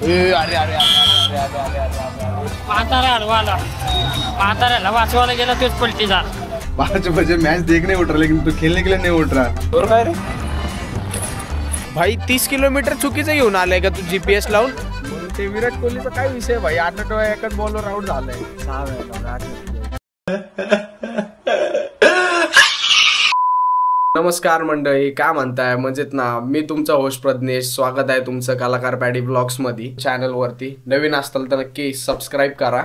अरे अरे म्हाताऱ्याला वाचवायला गेला तोच पलटी जा। 5 बजे मैच देखने उठ रहा लेकिन तू खेलने के लिए नहीं उठ रहा। और काय रे भाई 30 किलोमीटर चुकीचं घेऊन आलाय का तू जीपीएस लावून? ते विराट कोहलीचा काय विषय भाई, 8 एकच बॉलवर आउट झालाय। नमस्कार मंडळी, काय म्हणताय? मजेत ना? मी तुमचा होस्ट प्रज्ञेश, स्वागत आहे तुमचं कलाकार पॅडी ब्लॉग्स मध्ये चॅनल वरती। नवीन असताल तर नक्की सबस्क्राईब करा।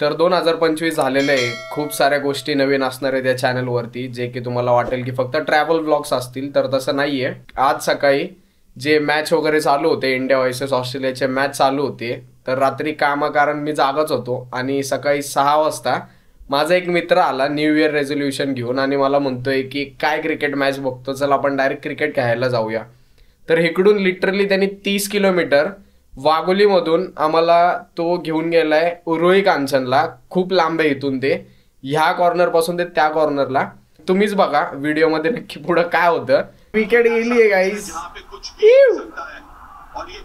तर 2025 झालेलं आहे, खूप साऱ्या गोष्टी नवीन असणार आहेत या चॅनल वरती, जे की तुम्हाला वाटेल की फक्त ट्रॅव्हल ब्लॉग्स असतील, तर तसं नाहीये। आज सकाळी जे मॅच वगैरे चालू होते, इंडिया वर्सेस ऑस्ट्रेलियाचे मॅच चालू होते, तर रात्री कारण मी जागच होतो आणि सकाळी 6 वाजता माझा एक मित्र आला न्यू इयर रेझोल्युशन घेऊन आणि मला म्हणतोय की काय क्रिकेट मॅच बघतो, चल आपण डायरेक्ट क्रिकेट खेळायला जाऊया। तर इकडून लिटरली त्यांनी 30 किलोमीटर वाघोलीमधून आम्हाला तो घेऊन गेलाय उरुळी कांचनला। खूप लांब आहे इथून ते, ह्या कॉर्नर पासून ते त्या कॉर्नरला। तुम्हीच बघा व्हिडिओ मध्ये नक्की पुढे काय होतं। विकेट गेली आहे गाईज, और ये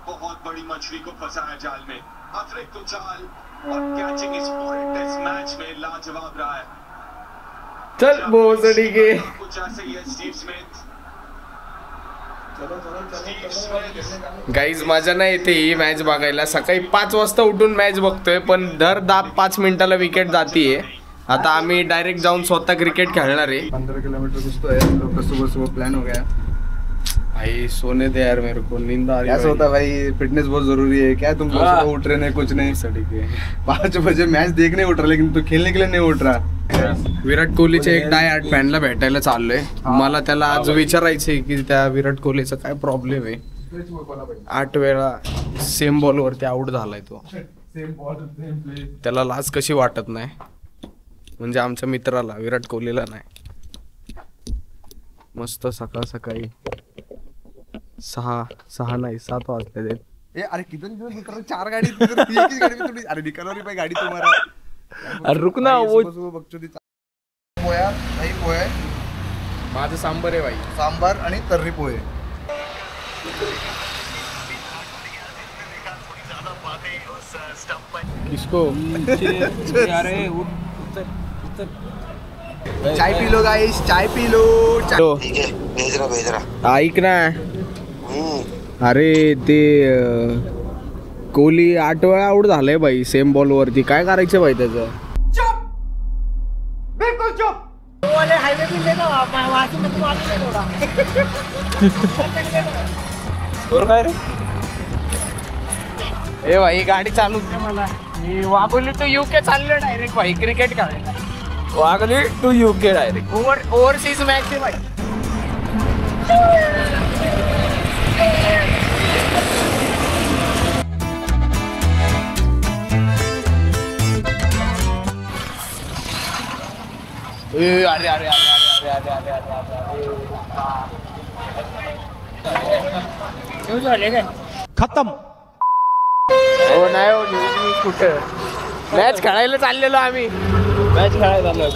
बहुत बड़ी मछली को फंसाया जाल में। अतिरिक्त उछाल और कैचिंग इस पूरे टेस्ट मैच में लाजवाब रहा है। चल भोसडी के कुछ ऐसे ही है स्टीव स्मिथ। गाईज मजा नाही येते ही मॅच बघायला। सकाळी 5 वाजता उठून मॅच बघतोय, पण दर 5 मिनिटाला विकेट जातीये। आता आम्ही डायरेक्ट जाऊन स्वतः क्रिकेट खेळणार आहे। 15 किलोमीटर कुछ तो है, लोग का सुबह प्लान हो गया। भाई सोने दे यार, मेरे को नींद आ रही है। कैसा होता भाई, फिटनेस बहुत जरूरी है। क्या तुम सुबह उठ रहे नहीं, कुछ नहीं। सड़ी के 5 बजे मैच देखने उठ रहा लेकिन तू खेलने के लिए नहीं उठ रहा। विराट कोहलीचे एक डाय आर्ट फॅनला भेटायला चाललोय। मला त्याला आज विचारायचंय की त्या विराट कोहलीचा काय प्रॉब्लेम आहे। 8 वेळा सेम बॉल वरती आउट झालाय तो। त्याला लाज कशी वाटत नाही, म्हणजे आमच्या मित्राला विराट कोहलीला नाही। मस्त सकाळ सकाळी 6 नाही 7 वाजले। ए अरे कितने 4 गाड़ी एक ही गाड़ी में थोड़ी। अरे निकलो रे भाई, गाड़ी तुम्हारा। अरे रुक ना, वो बकचोदी पोया नाही पोहे, माझं सांबर आहे भाई, सांबार आणि तर्री पोहे। किसको अरे चाय पी लो गाइस, चाय पी लो। ठीक है, भेज रहा। ऐक ना, अरे ते कोहली 8 वेळा आउट झालाय भाई सेम बॉल वरती। काय करायचं भाई त्याचं? चुप, बिल्कुल चुप। वाले हाईवे पे ले ना, वासी में तुम आगे थोड़ा। और काय रे? ए भाई गाडी चालू दे मला। मी वाघोली टू यूके चाललो डायरेक्ट भाई क्रिकेट खेळायला। Wagholi to UK direct overseas match आहे भाई। अरे अरे अरे अरे अरे अरे अरे झाले काय खतम। हो नाही हो, कुठं मॅच खेळायला चाललेलो आम्ही। मॅच खेळायला चाललो।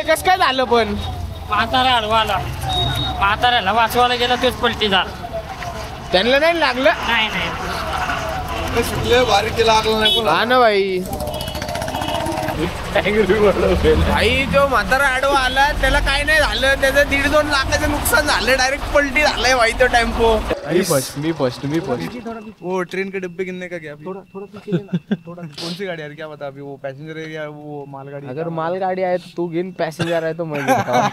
कसं काय झालं पण? म्हाताऱ्याला वाचवायला गेला तोच पलटी जा। त्यांना नाही लागलं? नाही सुटले बारीक केला लागला नाही हा ना भाई। भाई जो म्हातारा आडवा आला त्याला काय नाही झालं, त्याचं 1.5-2 लाखाचं नुकसान झालं, डायरेक्ट पलटी झालंय भाई तो टेम्पो। मी फर्स्ट वो ट्रेन के डिब्बे गिनने का क्या? थोड़ा पीछे लेना, थोड़ा। कौन सी गाड़ी यार, क्या बता अभी, वो पैसेंजर है या वो मालगाड़ी? अगर मालगाड़ी आहे तो तू गिन, पैसेंजर आहे तो मैं गिनता।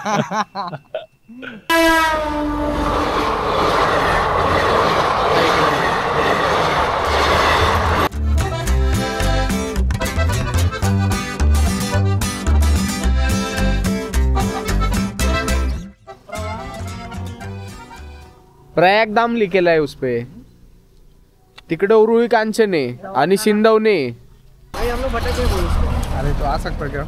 प्रयागधाम लिखेला है उसपे। तिकडे उरुळी कांचने आणि सिंधवने। अरे तो आ सकता क्या?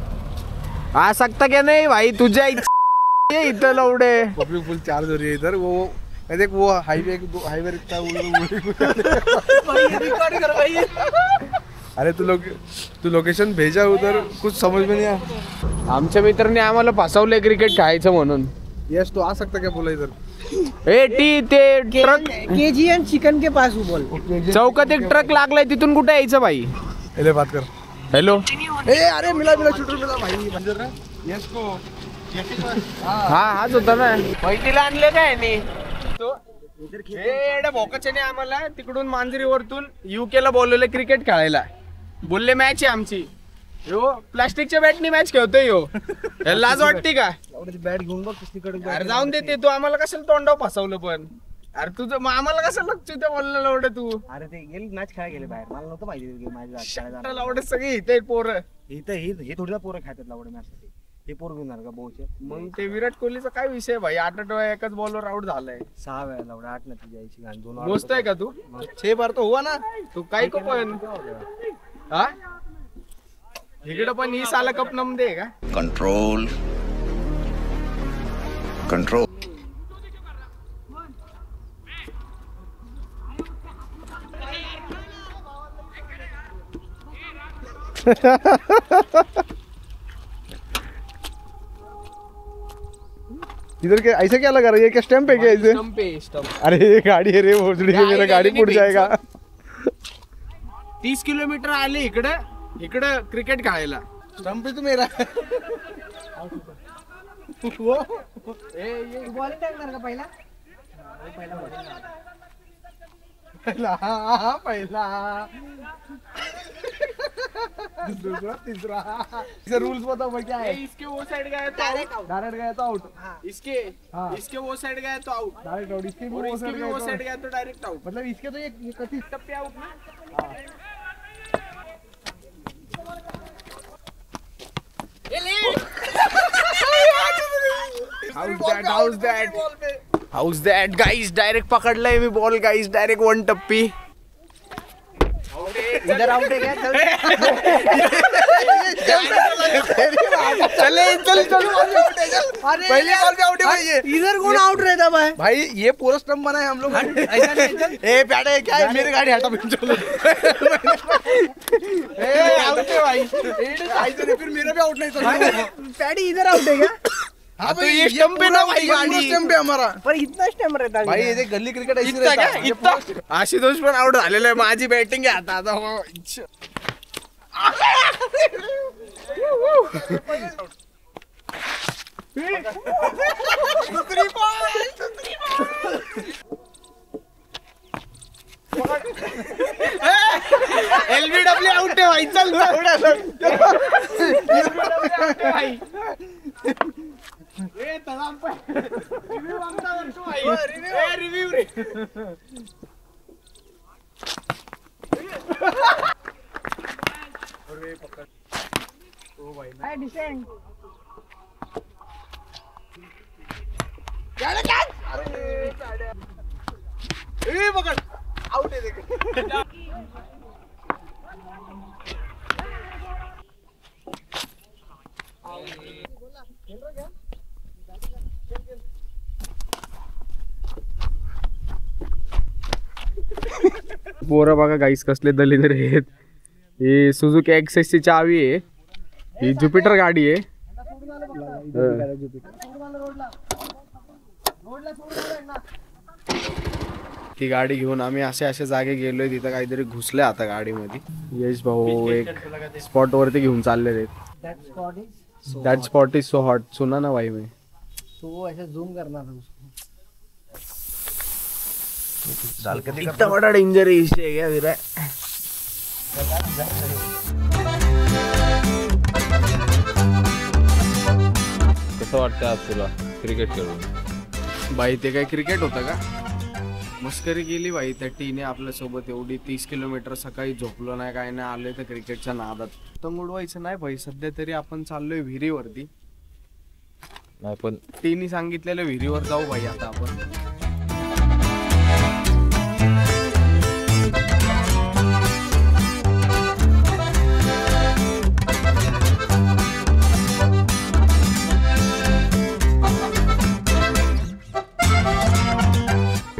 आ सकता क्या नहीं भाई, तुझ्या इथं लवडे। पब्लिक फुल चार्ज हो रही है इधर। वो देख वो हाईवे हाईवे रिक्शा। अरे तू लोकेशन भेजा उधर, कुछ समझ में नहीं आया। आमच्या मित्रांनी आम्हाला फसवलंय क्रिकेट खेळायचं म्हणून। यस तो आ सकता क्या बोला इधर? ए टी ते ट्रक केजीएन चिकन के पास हूँ बोल. चौकात एक ट्रक लागलाय तिथून कुठे यायचं भाई. पहले बात कर. हॅलो. ए अरे मिला शूटर मिला भाई मंदिर ना. यस को. हा हाच होता ना. पैठीला आणले काय नाही भोकाच्याने आम्हाला तिकडून मांजरीवरतून UK ला बोलवले क्रिकेट खेळायला. बोलले मॅच आहे आमची. यो प्लास्टिकच्या बॅटनी मॅच खेळतोय यो. लाज वाटते का. बॅट घेऊन बघ तिकडे. अरे जाऊन देते तू आम्हाला कशाला तोंडावर फसवलं पण. अरे तुझं आम्हाला कशाला लक्ष बोललेलं एवढं तू. अरे ते गेले मॅच खेळायला गेले बाहेर. मला नव्हतं माहिती मॅच लावडे सगळे इथे पोरं. इथं हे थोडी पोरं खातात लावडे मॅच साठी. हे पोर घेऊन का बोचे. मग ते विराट कोहलीचा काय विषय भाई. 8 वेळा एकाच बॉलवर आउट झालाय. 6 वेळा लावडे 8 न ती जायची गाण 2 बोलतोय का तू. 6 बार तो हुआ ना. तू काय को पण हा इकडं पण ही साला कप नमदे का. Control control. इधर क्या ऐसा क्या लगा रहा है. ये क्या स्टैंप है क्या ऐसे. अरे ये गाड़ी है रे भोसड़ी है. मेरा गाड़ी फुट जाएगा. 30 किलोमीटर आले इकडं क्रिकेट खेळायला. स्टंप है तो मेरा. बॉलिंग टाकणार का पहिला. पहिला दूसरा तीसरा. रूल्स बताओ भाई क्या है. इसके वो साइड गया तो डायरेक्ट गया तो आउट. इसके वो साइड गया तो आउट. Direct out. इसके और इसके भी वो साइड गया तो डायरेक्ट आउट. मतलब इसके तो ये कथी टप्पे आउट ना. हाउस दॅट गाईज डायरेक्ट पकडलाय मी बॉल गाईज डायरेक्ट 1 टप्पी. इधर आउट है क्या. चल पहले बॉल पे आउट है भाई. ये इधर कौन आउट रहता भाई. भाई ये पूरा स्टंप बना है हम लोग. ऐसा नहीं चल. ए बैठे क्या है. मेरी गाड़ी हटा फिर चलो. ए आउट है भाई. फिर मेरा भी आउट नहीं था. पैडी इधर आउट है क्या. हाँ तो ये स्टंप है ना भाई. गाड़ी स्टंप है हमारा. पर इतना स्टैम्प रहता भाई ये गली क्रिकेट ऐसी रहता है. इतना आशुतोष पण आउट झालेला आहे. माझी बॅटिंग आहे आता. दूसरी बॉल. LBW आउट आहे भाई. चल भाई. रिव्ह्यू रे. डिसेंट. पकड़ आउट है. देख पोरं बघा गाईस कसले दलिंद्र आहेत. ही सुझुकी एक्सेस ची चावी आहे. ही ज्युपिटर गाडी आहे. ती गाडी घेऊन आम्ही असे जागे गेलोय. तिथं काहीतरी घुसलंय आता गाडीमध्ये. यश भाऊ एक स्पॉट वरती घेऊन चालले आहेत. That spot is so hot. सुना ना भाई मी. तो ऐसे जूम करना था उसको. इतना बड़ा डेंजर इश्यू है क्या विराट. कसं वाटतं आज तुला क्रिकेट खेळून. भाई ते काय क्रिकेट होतं का. मस्करी केली भाई त्या टीने आपल्यासोबत. एवढी 30 किलोमीटर सकाळी झोपलो नाही काय नाही. आलोय तर क्रिकेटच्या नादात. तर उडवायचं नाही भाई. सध्या तरी आपण चाललोय विहिरीवरती. नाही पण टीने सांगितलेलं विहिरीवर जाऊ भाई आता आपण.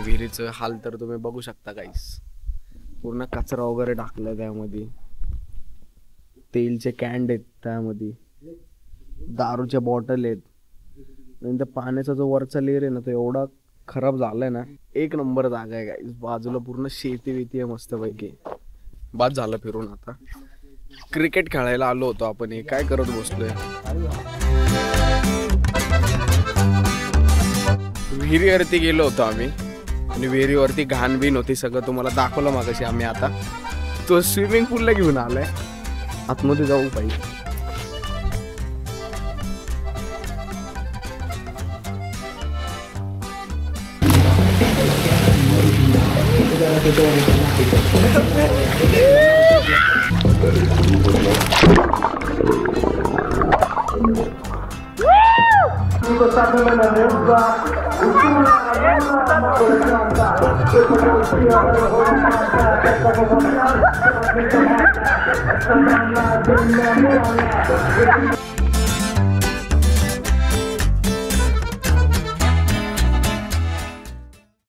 विहिरीचं हाल तर तुम्ही बघू शकता गाईस. पूर्ण कचरा वगैरे टाकलाय त्यामध्ये. तेलचे कॅन्ड आहेत त्यामध्ये. दारूच्या बॉटल आहेत. आणि त्या पाण्याचा जो वरचा लेअर आहे ना तो एवढा खराब झालंय ना, एक नंबर जागा आहे गाईस. बाजूला पूर्ण शेती वेती आहे मस्त पैकी. बाद झालं फिरून. आता क्रिकेट खेळायला आलो होतो आपण. हे काय करत बसलोय. विहिरीवरती गेलो होतो आम्ही आणि विहिरीवरती घाण बिन होती सगळं तुम्हाला दाखवलं मागाशी आम्ही. आता तो स्विमिंग पूलला घेऊन आलाय. आतमध्ये जाऊ पाहिजे.